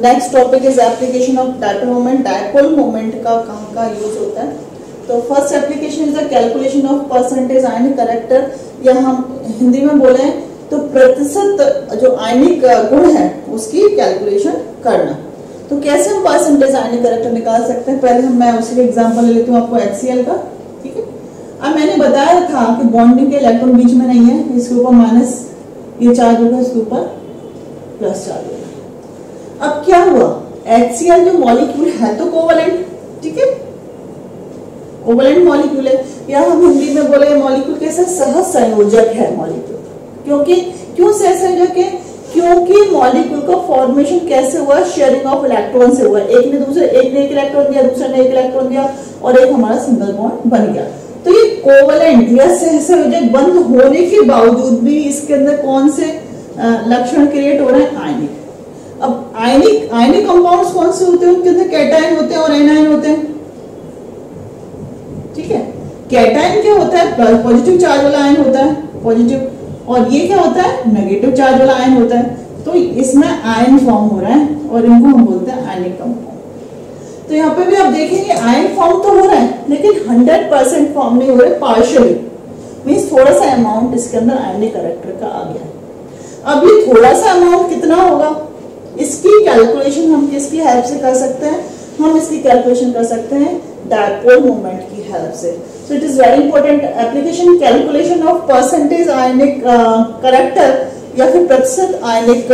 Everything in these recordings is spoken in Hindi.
Next topic is application of dipole moment. Dipole moment का कहाँ यूज होता है? तो first application is the calculation of percentage ionic character, या हम हिंदी में बोले तो प्रतिशत जो आयनिक गुण है उसकी कैलकुलेशन करना। तो कैसे हम परसेंटेज आयनिक कैरेक्टर निकाल सकते हैं? पहले मैं उसके एग्जांपल ले लेती हूँ आपको HCl का। ठीक है, अब मैंने बताया था कि बॉन्डिंग के इलेक्ट्रॉन बीच में नहीं है, इसके ऊपर माइनस ये चार्ज होगा, इसके ऊपर प्लस चार्ज होगा। अब क्या हुआ, HCl जो मॉलिक्यूल है तो कोवलेंट, ठीक है, कोवलेंट मॉलिक्यूल है, या हम हिंदी में बोले मॉलिक्यूल कैसे सहसंयोजक है मॉलिक्यूल। क्योंकि क्यों सहसंयोजक है? क्योंकि मॉलिक्यूल का फॉर्मेशन कैसे हुआ? शेयरिंग ऑफ इलेक्ट्रॉन से हुआ। एक ने एक इलेक्ट्रॉन दिया, दूसरे ने एक इलेक्ट्रॉन दिया, और एक हमारा सिंगल बॉन्ड बन गया। तो ये कोवलेंट या सहसंयोजक बंध होने के बावजूद भी इसके अंदर कौन से लक्षण क्रिएट हो रहे हैं? आयनिक। अब आयनिक कंपाउंड्स कौन से होते हैं? उनके अंदर कैटायन होते हैं और एनायन होते हैं। ठीक है, कैटायन क्या होता है? पॉजिटिव चार्ज वाला आयन होता है, पॉजिटिव, और ये क्या होता है? नेगेटिव चार्ज वाला आयन होता है। तो इसमें आयन फॉर्म हो रहा है और इनको हम बोलते हैं आयनिक कंपाउंड। तो यहाँ पे भी आप देखेंगे आयन फॉर्म तो हो रहा है, लेकिन 100% फॉर्म नहीं हो रहा है, पार्शियली, मींस थोड़ा सा अमाउंट इसके अंदर आयनिक कैरेक्टर का आ गया। अब ये थोड़ा सा अमाउंट कितना होगा, इसकी कैलकुलेशन हम किसकी हेल्प से कर सकते हैं? हम इसकी कैलकुलेशन कर सकते हैं डायपोल मोमेंट की हेल्प से। So it is very important application, calculation of percentage ionic character या फिर प्रतिशत आयनिक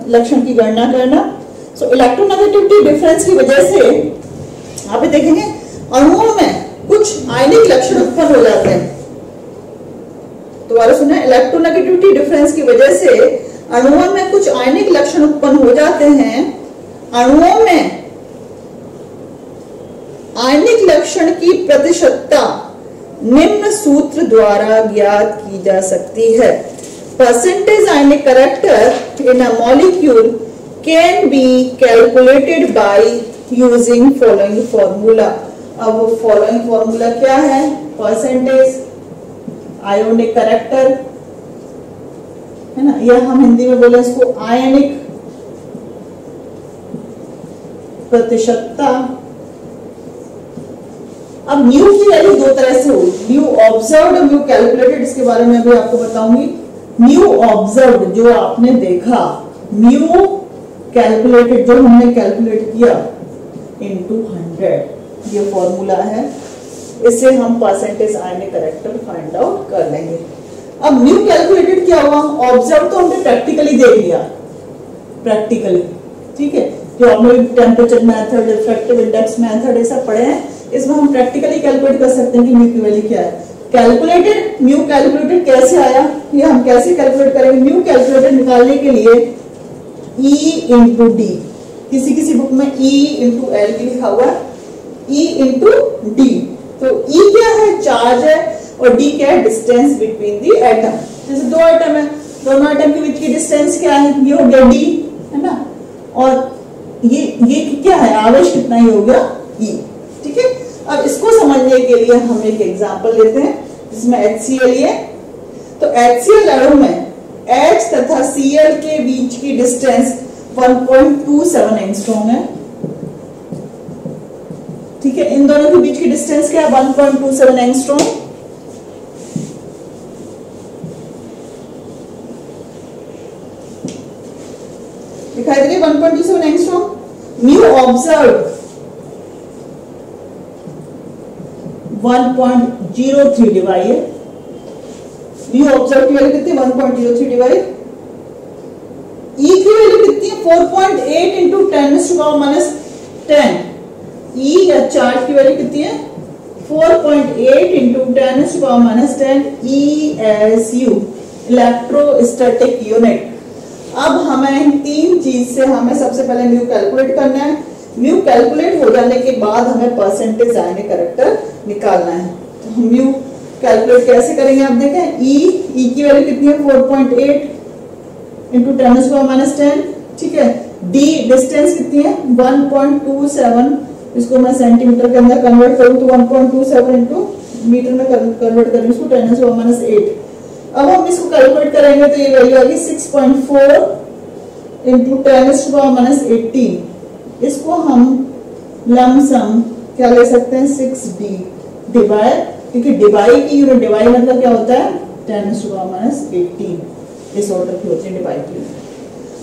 लक्षण की गणना करना। सो इलेक्ट्रोनेगेटिविटी डिफरेंस की वजह से आप देखेंगे अणुओं में कुछ आयनिक लक्षण उत्पन्न हो जाते हैं। दोबारा सुना, इलेक्ट्रोनेगेटिविटी डिफरेंस की वजह से अणुओं में कुछ आयनिक लक्षण उत्पन्न हो जाते हैं। अणुओं में आयनिक लक्षण की प्रतिशतता निम्न सूत्र द्वारा ज्ञात की जा सकती है। Percentage ionic character in a molecule can be calculated by using following formula. अब वो फॉलोइंग फॉर्मूला क्या है? परसेंटेज आयोनिक कैरेक्टर है ना, या हम हिंदी में बोले इसको आयनिक प्रतिशतता। अब म्यू की वैल्यू दो तरह से होगी, म्यू ऑब्जर्व्ड और म्यू कैलकुलेटेड। इसके बारे में भी आपको बताऊंगी। म्यू ऑब्जर्व्ड जो आपने देखा, म्यू कैलकुलेटेड जो हमने कैलकुलेट किया इनटू 100, ये फॉर्मूला है। इससे हम परसेंटेज आयनिक कैरेक्टर फाइंड आउट कर लेंगे। अब म्यू कैलकुलेटेड क्या हुआ? ऑब्जर्व तो हमने प्रैक्टिकली देख लिया, प्रैक्टिकली, ठीक है, जो हमने temperature method, refractive index method ये सब पढ़े हैं, इसमें हम प्रैक्टिकली कैलकुलेट कर सकते हैं कि म्यू की वैल्यू क्या है। कैलकुलेटेड, म्यू कैलकुलेटेड कैसे आया, ये हम कैसे कैलकुलेट करेंगे? म्यू कैलकुलेटेड निकालने के लिए E इंटू डी, किसी बुक में E इंटू एल लिखा हुआ है, E इंटू डी। तो E क्या है? चार्ज है, और D क्या है? Distance between the atom. जैसे दो एटम है, दोनों एटम के बीच की डिस्टेंस क्या है? ये हो गया D, है ना, और ये क्या है? आवेश कितना? ही हो गया E। ठीक है, अब इसको समझने के लिए हम एक एग्जांपल लेते हैं जिसमें HCl है। तो HCl अणु में H तथा Cl के बीच की डिस्टेंस 1.27 एंगस्ट्रॉम है। ठीक है, इन दोनों के बीच की डिस्टेंस क्या है? 1.27 एंगस्ट्रॉम। दिखाई दे रही 1.27 एंगस्ट्रॉम। म्यू ऑब्जर्व 1.03 डिवाइड है। म्यू ऑब्जर्व की वैल्यू कितनी? 1.03 डिवाइड। E की वैल्यू कितनी है? 4.8 इंटू 10⁻⁻10। E या चार्ज की वैल्यू कितनी है? 4.8 इंटू 10⁻⁻10 ESU, इलेक्ट्रोस्टैटिक यूनिट। अब हमें तीन चीज से हमें सबसे पहले म्यू कैलकुलेट करना है। म्यू कैलकुलेट हो जाने के बाद हमें परसेंटेज आयनिक कैरेक्टर निकालना है। तो हम म्यू कैलकुलेट कैसे करेंगे? आप देखें, E की वैल्यू कितनी है? 4.8 इंटू 10⁻⁻10। ठीक है, D डिस्टेंस कितनी है? 1.27। इसको मैं सेंटीमीटर के अंदर कन्वर्ट करूं तो 1.27 इंटू मीटर में कन्वर्ट करेंगे इसको 10⁻⁸। अब हम इसको कैलकुलेट करेंगे तो ये वैल्यू आ गई 6.4 इंटू 10⁻18। इसको हम लमसम क्या ले सकते हैं 6d डिवाइड, क्योंकि डिवाइड की यूनिट, डिवाइड मतलब क्या होता है 10⁻18 इस ऑर्डर की होती है डिवाइड की यूनिट।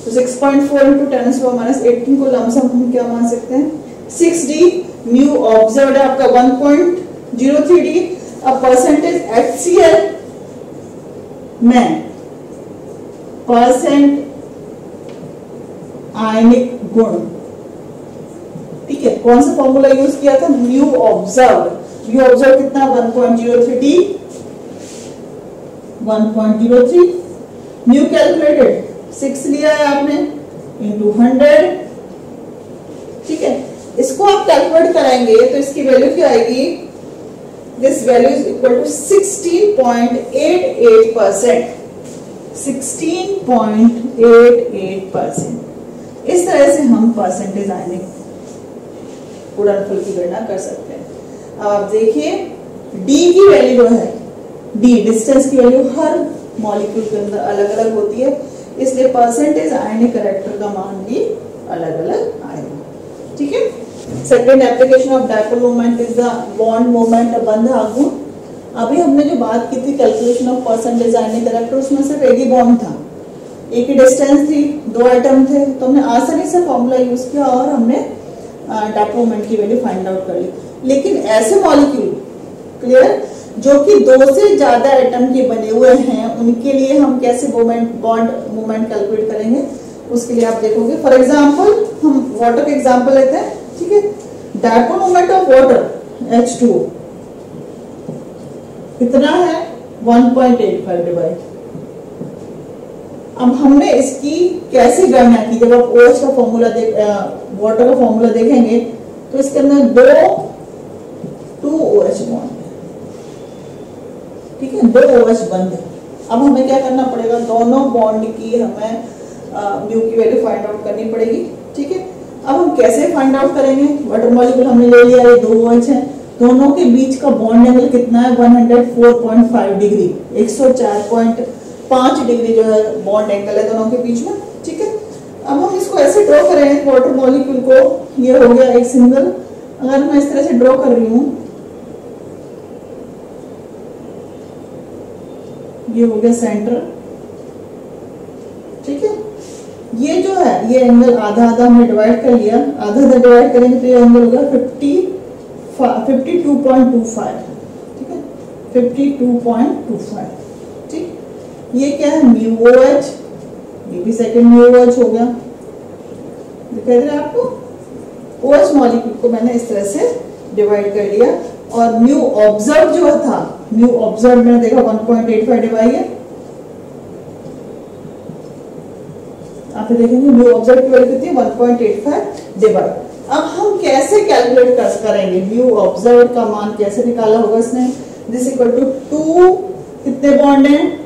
तो 6.4 × 10⁻18 को लमसम हम क्या मान सकते हैं 6d। म्यू ऑब्जर्व्ड है आपका 1.03d। अब परसेंटेज HCl में परसेंट आयनिक गुण, ठीक है, कौन सा फॉर्मूला यूज किया था म्यू ऑब्जर्व्ड। म्यू ऑब्जर्व कितना 1.03d 1.03। म्यू कैलकुलेटेड 6 लिया है आपने इंटू 100, ठीक है। इसको आप कैलकुलेट कराएंगे तो इसकी वैल्यू क्या आएगी, this value is equal to 16.88%। 16.88%। इस तरह से हम परसेंटेज आयनिक गुणनफल की गणना कर सकते हैं। अब आप देखिए डी की वैल्यू जो है, डी डिस्टेंस की वैल्यू हर मॉलिक्यूल के अंदर अलग अलग होती है, इसलिए परसेंटेज आयनिक कैरेक्टर का मान भी अलग अलग आएगा, ठीक है। Second application of dipole moment is the bond moment, बंध आघूर्ण। अभी हमने जो बात की थी calculation of percentage ionic character, उसमें सिर्फ एक ही बॉन्ड था, एक ही डिस्टेंस थी, 2 एटम थे, तो हमने आसानी से फॉर्मूला यूज किया और हमने डायपोल मोमेंट की वैल्यू फाइंड आउट कर ली। लेकिन ऐसे मॉलिक्यूल क्लियर जो कि 2 से ज्यादा एटम के बने हुए हैं, उनके लिए हम कैसे बॉन्ड मोमेंट कैलकुलेट करेंगे, उसके लिए आप देखोगे। फॉर एग्जांपल हम वाटर का एग्जांपल लेते हैं, ठीक है। Dipole moment of water H2O कितना है 1.85 डिवाइड। अब हमने इसकी कैसे गणना की, जब आप OH का फॉर्मूला वाटर का फॉर्मूला देखेंगे तो इसके अंदर 2 OH बॉन्ड, ठीक है, 2 OH बंद है। अब हमें क्या करना पड़ेगा, दोनों बॉन्ड की हमें म्यू की वैल्यू फाइंड आउट करनी पड़ेगी, ठीक है। अब हम कैसे फाइंड आउट करेंगे, वाटर मॉलिक्यूल हमने ले लिया, ये 2 OH है, दोनों के बीच का बॉन्ड एंगल कितना है 104.5 डिग्री, 104.5 डिग्री जो है बॉन्ड एंगल है दोनों के बीच में, ठीक है। अब हम इसको ऐसे ड्रॉ करेंगे वाटर मॉलिक्यूल को, ये हो गया एक सिंगल, अगर मैं इस तरह से ड्रॉ कर रही हूं, ये हो गया सेंटर, ठीक है। ये जो है ये एंगल आधा आधा हमने डिवाइड कर लिया, आधा आधा डिवाइड करेंगे तो ये एंगल होगा 52.25, ठीक है, 52.25, ठीक। ये क्या है म्यू OH, ये भी सेकंड म्यू OH हो गया, दिखाई दे रहा है आपको। OH मॉलिक्यूल को मैंने इस तरह से डिवाइड कर लिया, और म्यू ऑब्जर्व जो था, म्यू ऑब्जर्व मैंने देखा 1.85 डिवाइड है, आप देखेंगे म्यू ऑब्जर्व की वैल्यू कितनी है 1.85 डिवाइड। अब हम कैसे कैलकुलेट करेंगे म्यू ऑब्जर्व का मान कैसे निकाला होगा इसने, दिस इक्वल टू 2 कितने बॉन्ड हैं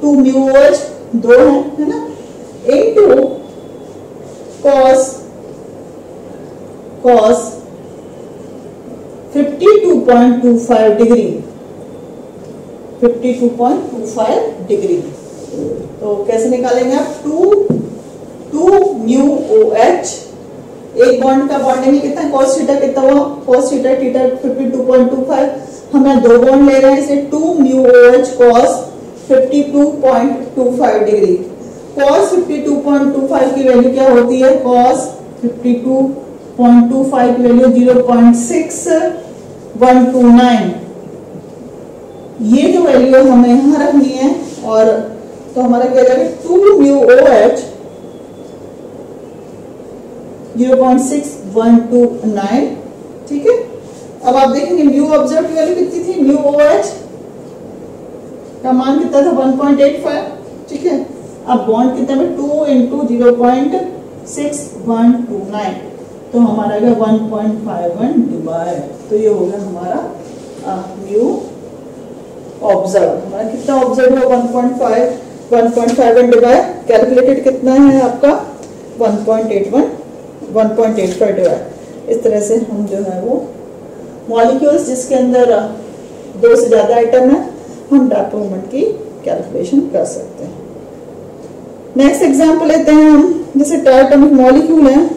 2 म्यू OH 2 है ना, इनटू cos 52.25 डिग्री, 52.25 डिग्री। तो कैसे निकालेंगे आप 2 म्यू OH, एक बॉन्ड का बॉन्ड एंगल कितना है cos थीटा कितना हुआ, cos थीटा 52.25, हमें 2 बॉन्ड ले रहे हैं इसलिए 2 mu OH cos 52.25 degree. cos 52.25 की वैल्यू क्या होती है, cos 52.25 की वैल्यू 0.6129, ये जो वैल्यू हमें यहाँ रखनी है, और तो हमारा क्या जाएगा 2 म्यू OH 0.6129, ठीक है। अब आप देखेंगे म्यू ऑब्जर्व की वैल्यू कितनी थी, म्यू OH का मान कितना था 1.85, ठीक है। अब बॉन्ड कितना है 2 इंटू 0.6129, तो हमारा गया 1.51 डिवाइड, तो ये हो गया हमारा म्यू ऑब्जर्व। हमारा कितना ऑब्जर्व है 1.51 डिवाइड, कैलकुलेटेड कितना है आपका 1.85 डिवाइड। इस तरह से हम जो है वो मॉलिक्यूल्स जिसके अंदर 2 से ज्यादा आइटम है, हम डायपोल मोमेंट की कैलकुलेशन कर सकते हैं। नेक्स्ट एग्जांपल लेते हैं हम, जैसे 2 एटॉमिक मॉलिक्यूल है,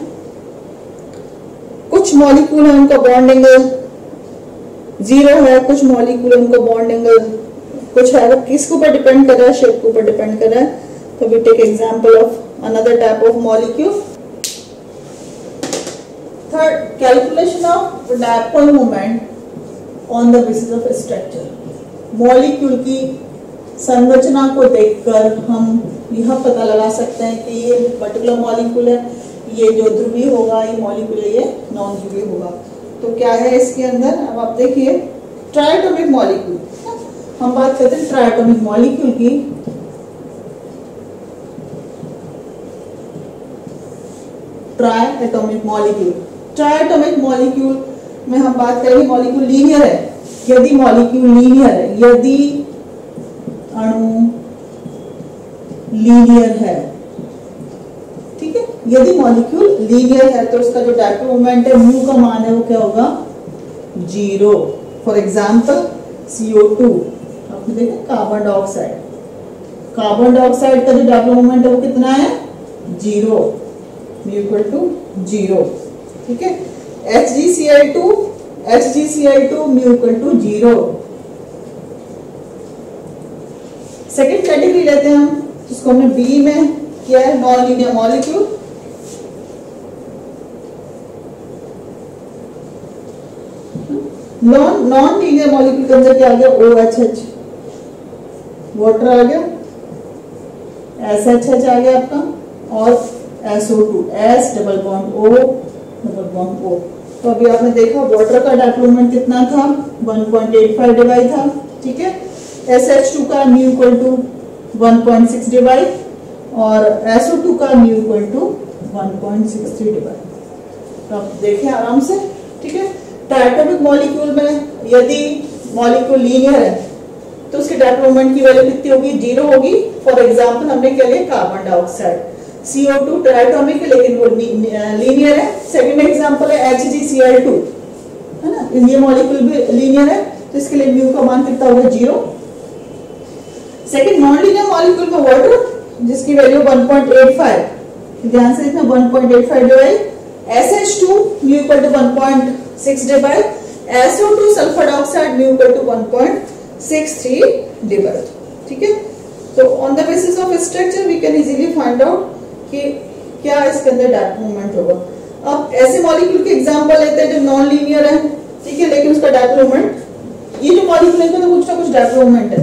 मॉलिक्यूल है उनका बॉन्ड एंगल 0 है, कुछ मॉलिक्यूल है उनका बॉन्ड एंगल कुछ है। वो किसके ऊपर डिपेंड कर रहा है? शेप के ऊपर डिपेंड कर रहा है। तो we take example of another type of molecule. Third, calculation of dipole moment on the basis of structure. Molecule की संरचना को देखकर हम यह पता लगा सकते हैं कि ये पर्टिकुलर मॉलिक्यूल है, ये जो ध्रुवीय होगा ये मॉलिक्यूल है, ये नॉन ध्रुवीय होगा। तो क्या है इसके अंदर? अब आप देखिए ट्राइएटॉमिक मॉलिक्यूल, हम बात करते हैं ट्राइएटॉमिक मॉलिक्यूल की। ट्राइएटॉमिक मॉलिक्यूल, ट्राइएटॉमिक मॉलिक्यूल में हम बात करेंगे मॉलिक्यूल लीनियर है। यदि मॉलिक्यूल लीनियर है, यदि अणु लीनियर है, ठीक है, यदि मॉलिक्यूल लीनियर है तो उसका जो डायपोल मोमेंट है म्यू का मान है वो क्या होगा? 0। फॉर एग्जांपल CO2, आपने देखा कार्बन डाइऑक्साइड, कार्बन डाइऑक्साइड का जो डायपोल मोमेंट है वो कितना है? 0, म्यू इक्वल टू 0, ठीक है। HgCl2 mu equal to 0। Second category लेते हैं हम, जिसको हमने बी में किया है, non linear molecule. Non linear molecule के अंदर क्या आ गया? OHH, वाटर आ गया, SHH आ गया आपका, और SO2, S double bond O double bond O। तो अभी आपने देखा वाटर का डायपोल मोमेंट कितना था? 1.85 डिवाई था, ठीक है। SH2 का म्यू इक्वल टू 1.6 डिवाई और SO2 का म्यू इक्वल टू 1.63 डिवाई। तो आप देखें आराम से, ठीक है। ट्राइएटॉमिक मॉलिक्यूल में यदि मॉलिक्यूल लीनियर है तो उसके डायपोल मोमेंट की वैल्यू कितनी होगी? 0 होगी। फॉर एग्जांपल हमने क्या लिया? कार्बन डाइऑक्साइड, CO2 ट्राइएटॉमिक है लेकिन वो लीनियर है। सेकंड एग्जांपल है HgCl2, है ना, ये मॉलिक्यूल भी लीनियर है तो इसके लिए म्यू का मान कितना होगा? 0। सेकंड, नॉन लीनियर मॉलिक्यूल में वाटर जिसकी वैल्यू 1.85, ध्यान से देखना, 1.85 debye, SH2 mu equal to 1.6 debye, SO2 sulphur dioxide mu equal to 1.63 debye, ठीक है। तो on the basis of structure we can easily find out कि क्या इसके अंदर डायपोल मोमेंट होगा। अब ऐसे मॉलिक्यूल के एग्जांपल लेते हैं जो नॉन लीनियर है, ठीक है, लेकिन उसका डायपोल मोमेंट, ये जो मॉलिक्यूल है तो कुछ ना कुछ डायपोल मोमेंट है।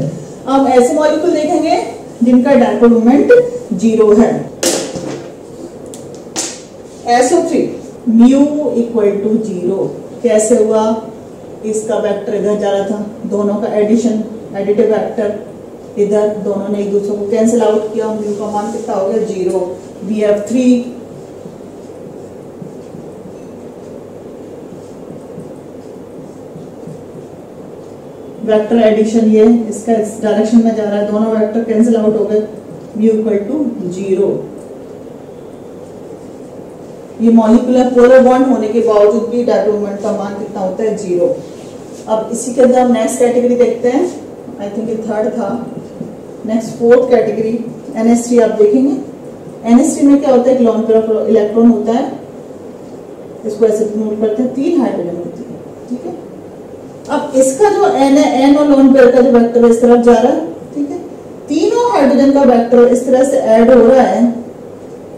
अब ऐसे मॉलिक्यूल देखेंगे जिनका डायपोल मोमेंट 0 है। SO3 म्यू इक्वल टू 0 कैसे हुआ? इसका वेक्टर इधर जा रहा था, दोनों का एडिशन, एडिटिव वेक्टर इधर, दोनों ने एक दूसरे को कैंसिल आउट किया, म्यू का मान कितना हो गया? 0। BF3 वेक्टर एडिशन, ये इसका इस डायरेक्शन में जा रहा है, दोनों वेक्टर कैंसिल आउट हो गए, म्यू इक्वल टू 0। ये मॉलिक्यूलर पोलर बॉन्ड होने के बावजूद भी डायपोल मोमेंट का मान कितना होता है? 0। अब इसी के अंदर हम नेक्स्ट कैटेगरी देखते हैं, आई थिंक ये थर्ड था। नेक्स्ट फोर्थ कैटेगरी NH3 आप देखेंगे। NH3 में क्या होता है? एक लोन पेयर ऑफ इलेक्ट्रॉन होता है, इसको ऐसे नोट करते हैं, 3 हाइड्रोजन होती है, ठीक है। अब इसका जो N है, N और लोन पेयर का जो वेक्टर इस तरफ जा रहा है, ठीक है, तीनों हाइड्रोजन का वेक्टर इस तरह से ऐड हो रहा है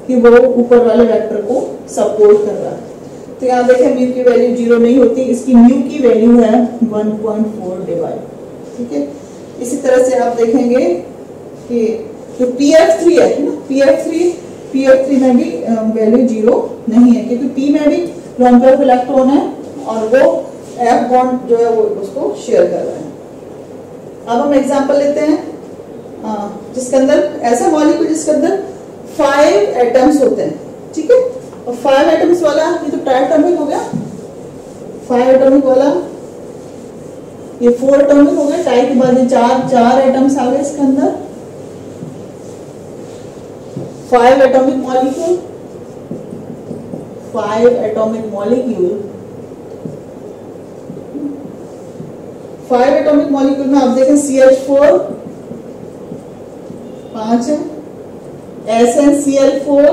कि वो ऊपर वाले वेक्टर को सपोर्ट कर रहा है। तो यहाँ देखें म्यू की वैल्यू 0 नहीं होती, इसकी म्यू की वैल्यू है 1.4 डिवाइड, ठीक है। इसी तरह से आप देखेंगे कि जो PF3 है ना, PF3 में भी वैल्यू 0 नहीं है, क्योंकि P में भी लोन पेयर ऑफ इलेक्ट्रॉन है और वो F बॉन्ड जो है वो उसको शेयर कर रहा है। अब हम एग्जांपल लेते हैं जिसके अंदर ऐसा मॉलिक्यूल जिसके अंदर 5 एटम्स होते हैं, ठीक है। और 5 एटम्स वाला ये तो ट्राइएटॉमिक हो गया, 5 एटॉमिक वाला, ये 4 एटॉमिक हो गया, टाई के बाद ये 4 एटम्स आ गए इसके अंदर। 5 atomic molecule, 5 atomic molecule, 5 atomic molecule में आप देखें CH4 5 है, SnCl4,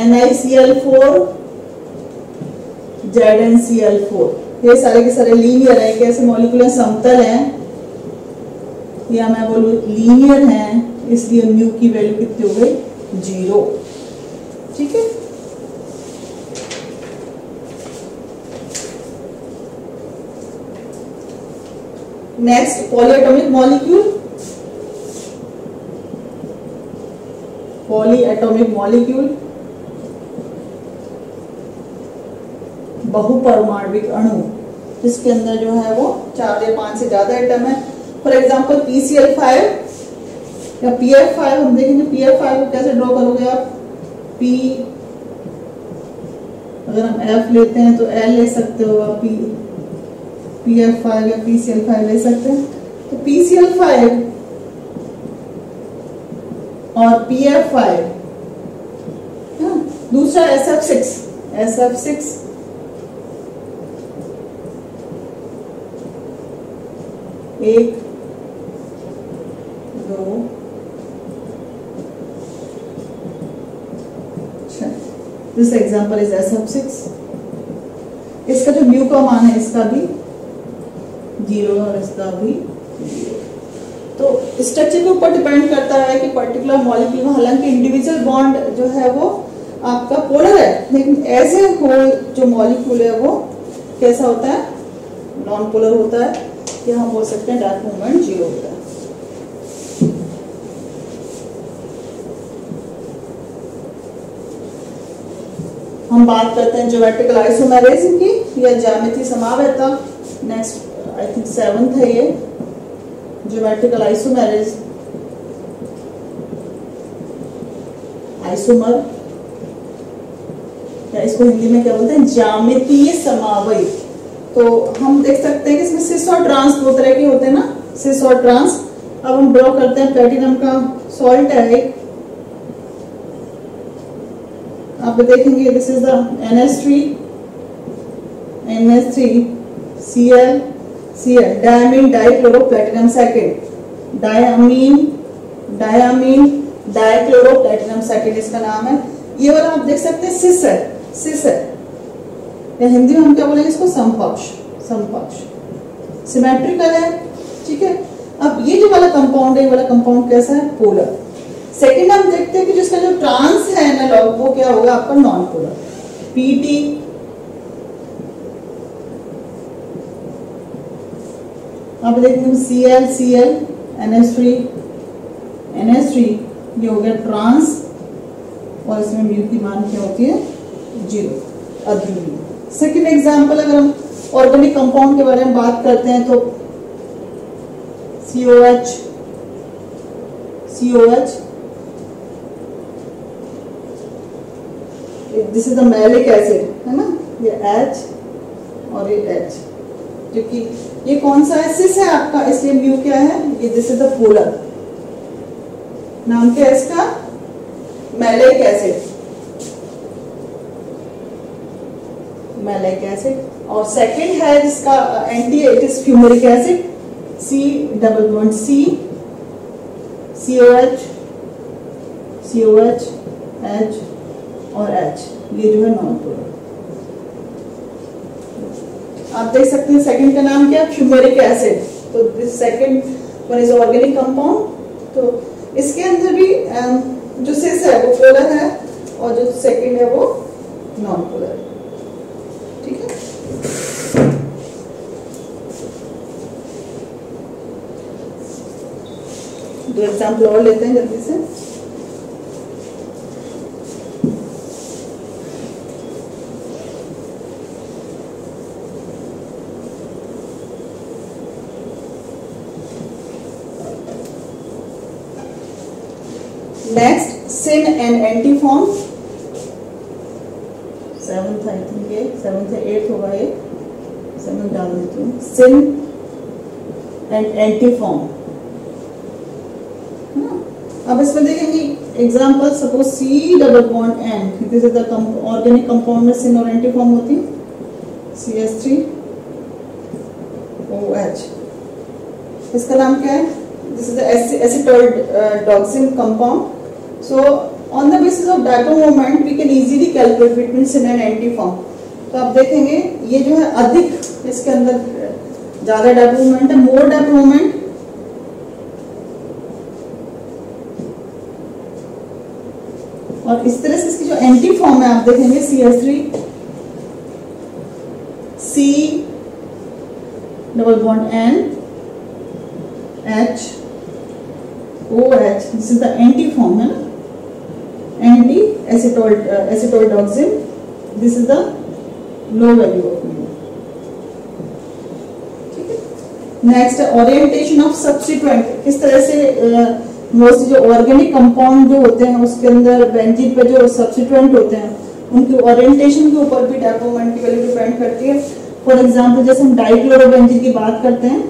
NiCl4, ZnCl4। ये सारे के सारे लीनियर है, कैसे मॉलिक्यूल समतल हैं या मैं बोलूं लीनियर हैं, इसलिए म्यू की वैल्यू कितनी हो गई 0। ठीक है, next polyatomic molecule. Polyatomic molecule बहुपरमाणविक अणु जिसके अंदर जो है वो 4 या 5 से ज्यादा एटम है। फॉर एग्जांपल PCl5 या PF5। हम देखेंगे PF5 को कैसे ड्रॉ करोगे आप। P अगर हम F लेते हैं तो L ले सकते हो आप, PF5 या PCl5 ले सकते हैं। तो PCl5 और PF5, दूसरा SF6 1 2 6। This example is SF6। इसका जो म्यू का मान है इसका भी 0 और इसका भी 0। तो स्ट्रक्चर के ऊपर डिपेंड करता है कि पर्टिकुलर मॉलिक्यूल में, हालांकि इंडिविजुअल बॉन्ड जो है वो आपका पोलर है, लेकिन एज ए होल जो मॉलिक्यूल है वो कैसा होता है, नॉन पोलर होता है, या हम बोल सकते हैं डार्क मूवमेंट 0 होता है। हम बात करते हैं ज्योमेट्रिकल आइसोमेरिज्म की या ज्यामितीय समावेता। नेक्स्ट आई थिंक 7th है ये, ज्योमेट्रिकल आइसोमेरिज्म, आइसोमर या इसको हिंदी में क्या बोलते हैं, ज्यामितीय समावयव। तो हम देख सकते हैं कि इसमें सिस और ट्रांस दो तरह के होते हैं ना, सिस और ट्रांस। अब हम ड्रॉ करते हैं, प्लेटिनम का सॉल्ट है एक, आप देखेंगे this is the NH3Cl diamine dichloroplatinum second, diamine dichloroplatinum second इसका नाम है। ये वाला आप देख सकते हैं सिस है, या हिंदी में हम क्या बोलेंगे इसको, समपक्ष, सिमेट्रिकल है। ठीक है, अब ये जो वाला कंपाउंड है, ये वाला कंपाउंड कैसा है, पोलर। सेकेंड हम देखते हैं कि जिसका जो ट्रांस है एनालॉग वो क्या होगा आपका, नॉन पोलर, PT। अब देखते हैं Cl NH3 ये हो गया ट्रांस, और इसमें म्यू की मान क्या होती है 0, अध्रुवीय। सेकेंड एग्जाम्पल, अगर हम ऑर्गेनिक कंपाउंड के बारे में बात करते हैं तो COH this is the malic acid है ना, ये H और ये H, जो कि ये कौन सा है, सिस है आपका, इसलिए म्यू क्या है, ये दिस इज द पोलर। नाम क्या है इसका, मैलिक एसिड। और सेकंड है जिसका anti, it is fumaric acid, C double bond C, COH H और H, ये जो है नॉन पोलर। आप देख सकते हैं सेकंड का नाम क्या, फ्यूमेरिक एसिड। तो this second one is organic compound. तो इसके अंदर भी जो सिस है वो पोलर है और जो सेकंड है वो नॉन पोलर है। ठीक है, दो एग्जाम्पल और लेते हैं जल्दी से। Next syn and anti form, 7th I think ये 7th या 8th होगा, ये 7th डाल देती हूँ। सिन एंड एंटीफॉर्म, अब इसमें देखेंगे example, suppose C double bond N, this is the organic compound में सिन और एंटीफॉर्म होती है, CH3OH। इसका नाम क्या है, this is the acetaldoxime compound. So on the basis of diatom moment we can easily calculate between sin and antiform. तो आप देखेंगे ये जो है अधिक, इसके अंदर ज्यादा डायपोल मोमेंट है, मोर डायपोल मोमेंट। और इस तरह से इसकी जो एंटी फॉर्म है आप देखेंगे CH3 C double bond N H OH, this is the anti form है ना, anti acetaldoxime, this is the low value of mu. ठीक है। नेक्स्ट ओरिएंटेशन ऑफ सब्स्टिट्यूएंट, किस तरह से मोस्टली जो ऑर्गेनिक कंपाउंड जो होते हैं उसके अंदर बेंजीन पे जो सब्स्टिट्यूएंट होते हैं उनकी ओरिएंटेशन के ऊपर भी डायपोल मोमेंट की वैल्यू डिपेंड करती है। फॉर एग्जांपल जैसे हम डाइक्लोरोबेंजीन की बात करते हैं,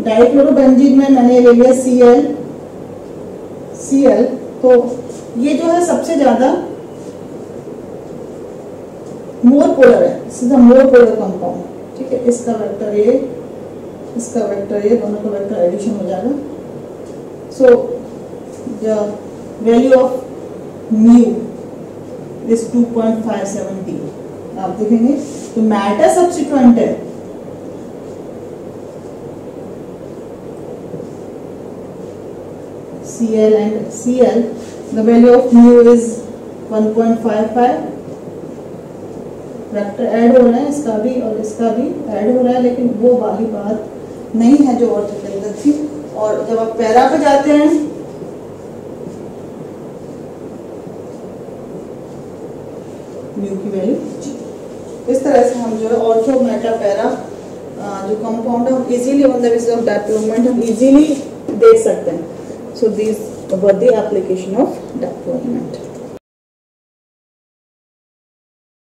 डाइक्लोरोबेंजीन में मैंने ले लिया Cl, तो ये जो है सबसे ज्यादा मोर पोलर है, सीधा मोर पोलर कंपाउंड। ठीक है, इसका वेक्टर ये, इसका वेक्टर ये, दोनों का वेक्टर एडिशन हो जाएगा। So the value of mu is 2.570। आप देखेंगे तो मैटर सब्स्टिट्यूएंट है, Cl and Cl, the value of mu is 1.55। Vector add हो रहा है, इसका भी और इसका भी ऐड हो रहा है, लेकिन वो वाली बात नहीं है जो ऑर्थो के अंदर थी। और जब आप पैरा पे जाते हैं म्यू की वैल्यू, इस तरह से हम जो है ऑर्थो मेटा पैरा जो कंपाउंड है हम easily on the basis of dipole moment हम इजीली देख सकते हैं। So this were the application of dipole moment.